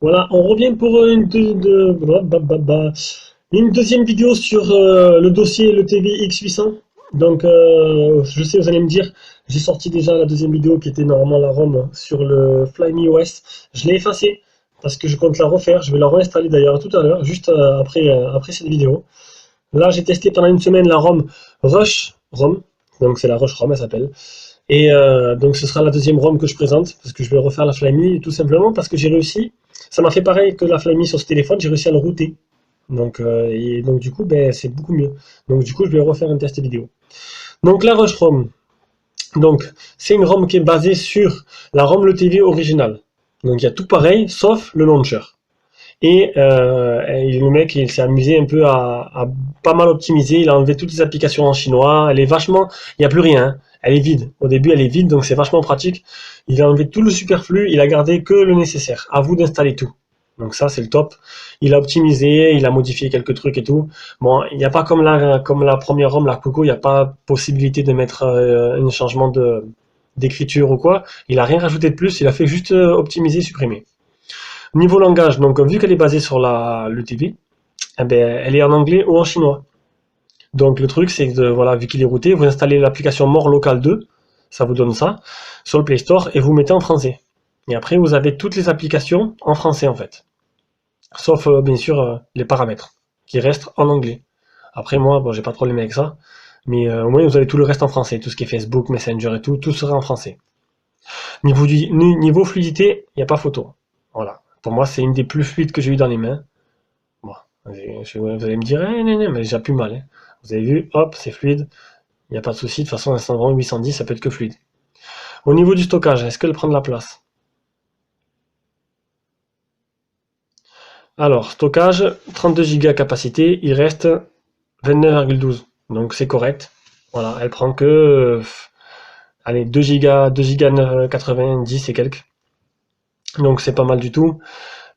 Voilà, on revient pour une deuxième vidéo sur le dossier le TV X800. Donc, je sais, vous allez me dire, j'ai sorti déjà la deuxième vidéo qui était normalement la ROM sur le Flyme OS. Je l'ai effacée parce que je compte la refaire. Je vais la réinstaller d'ailleurs tout à l'heure, juste après cette vidéo. Là, j'ai testé pendant une semaine la ROM Rush ROM. Donc, c'est la Rush ROM, elle s'appelle. Et donc ce sera la deuxième ROM que je présente, parce que je vais refaire la Flyme tout simplement parce que j'ai réussi. Ça m'a fait pareil que la Flyme sur ce téléphone, j'ai réussi à le router. Donc du coup, ben, c'est beaucoup mieux. Donc du coup, je vais refaire un test vidéo. Donc la Rush ROM, donc c'est une ROM qui est basée sur la ROM le TV originale. Donc il y a tout pareil, sauf le launcher. Et le mec, il s'est amusé un peu à pas mal optimiser. Il a enlevé toutes les applications en chinois. Elle est vachement, il n'y a plus rien, hein. Elle est vide. Au début, elle est vide, donc c'est vachement pratique. Il a enlevé tout le superflu. Il a gardé que le nécessaire. À vous d'installer tout. Donc ça, c'est le top. Il a optimisé, il a modifié quelques trucs et tout. Bon, il n'y a pas comme la première ROM, la Coco, il n'y a pas possibilité de mettre un changement d'écriture ou quoi. Il a rien rajouté de plus. Il a fait juste optimiser, supprimer. Niveau langage, donc vu qu'elle est basée sur le TV, eh ben, elle est en anglais ou en chinois. Donc le truc, c'est que voilà, vu qu'il est routé, vous installez l'application More Local 2, ça vous donne ça, sur le Play Store, et vous mettez en français. Et après, vous avez toutes les applications en français en fait. Sauf bien sûr les paramètres, qui restent en anglais. Après moi, bon, j'ai pas de problème avec ça, mais au moins vous avez tout le reste en français, tout ce qui est Facebook, Messenger et tout, tout sera en français. Niveau fluidité, il n'y a pas photo. Voilà. Pour moi, c'est une des plus fluides que j'ai eu dans les mains. Bon, vous allez me dire, mais j'ai plus mal, hein. Vous avez vu, hop, c'est fluide, il n'y a pas de souci. De toute façon, un 810, ça peut être que fluide. Au niveau du stockage, est-ce qu'elle prend de la place? Alors, stockage, 32 Go capacité, il reste 29,12. Donc c'est correct. Voilà, elle prend que allez, 2 Go, 90 et quelques. Donc c'est pas mal du tout.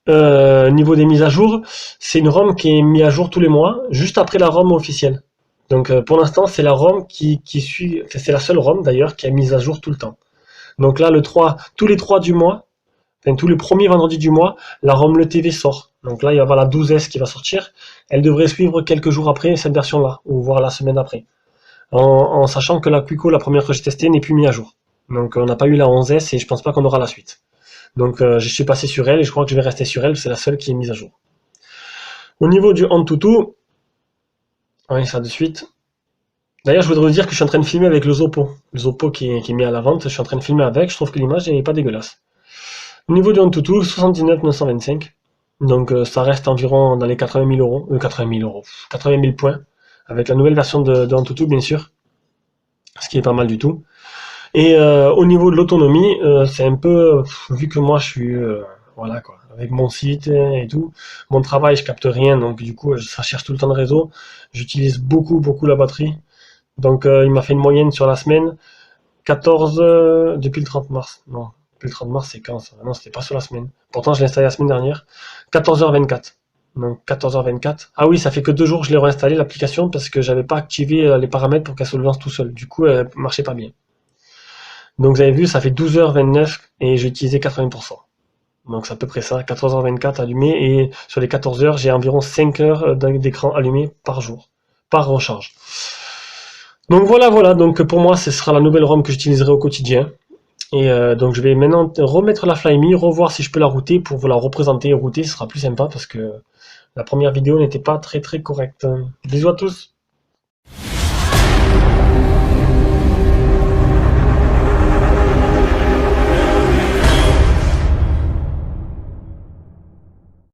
Niveau des mises à jour, c'est une ROM qui est mise à jour tous les mois, juste après la ROM officielle. Donc pour l'instant, c'est la ROM qui suit, enfin, c'est la seule ROM d'ailleurs qui a mise à jour tout le temps. Donc là, tous les 3 du mois, enfin tous les premiers vendredis du mois, la ROM le TV sort. Donc là, il va y avoir la 12S qui va sortir. Elle devrait suivre quelques jours après cette version-là, ou voire la semaine après. En sachant que la Quico, la première que j'ai testée, n'est plus mise à jour. Donc on n'a pas eu la 11S et je pense pas qu'on aura la suite. Donc je suis passé sur elle et je crois que je vais rester sur elle, c'est la seule qui est mise à jour. Au niveau du Antutu, oui, ça de suite. D'ailleurs, je voudrais vous dire que je suis en train de filmer avec le Zoppo qui est mis à la vente. Je suis en train de filmer avec. Je trouve que l'image n'est pas dégueulasse. Au niveau du Antutu, 79 925. Donc ça reste environ dans les 80 000 euros. 80 000 euros. 80 000 points. Avec la nouvelle version de Antutu, bien sûr. Ce qui est pas mal du tout. Et au niveau de l'autonomie, c'est un peu, vu que moi je suis, voilà quoi, avec mon site et tout, mon travail je capte rien, donc du coup ça cherche tout le temps de réseau. J'utilise beaucoup la batterie. Donc il m'a fait une moyenne sur la semaine, 14 depuis le 30 mars. Non, depuis le 30 mars c'est quand ça? Non, c'était pas sur la semaine. Pourtant je l'ai installé la semaine dernière. 14h24. Donc 14h24. Ah oui, ça fait que 2 jours que je l'ai réinstallé l'application parce que j'avais pas activé les paramètres pour qu'elle se lance tout seul. Du coup, elle marchait pas bien. Donc vous avez vu, ça fait 12h29 et j'ai utilisé 80%. Donc c'est à peu près ça, 14h24 allumé et sur les 14 heures, j'ai environ 5 heures d'écran allumé par jour, par recharge. Donc voilà, donc pour moi, ce sera la nouvelle ROM que j'utiliserai au quotidien. Et donc je vais maintenant remettre la Flyme, revoir si je peux la router pour vous la représenter et router, ce sera plus sympa parce que la première vidéo n'était pas très correcte. Bisous à tous!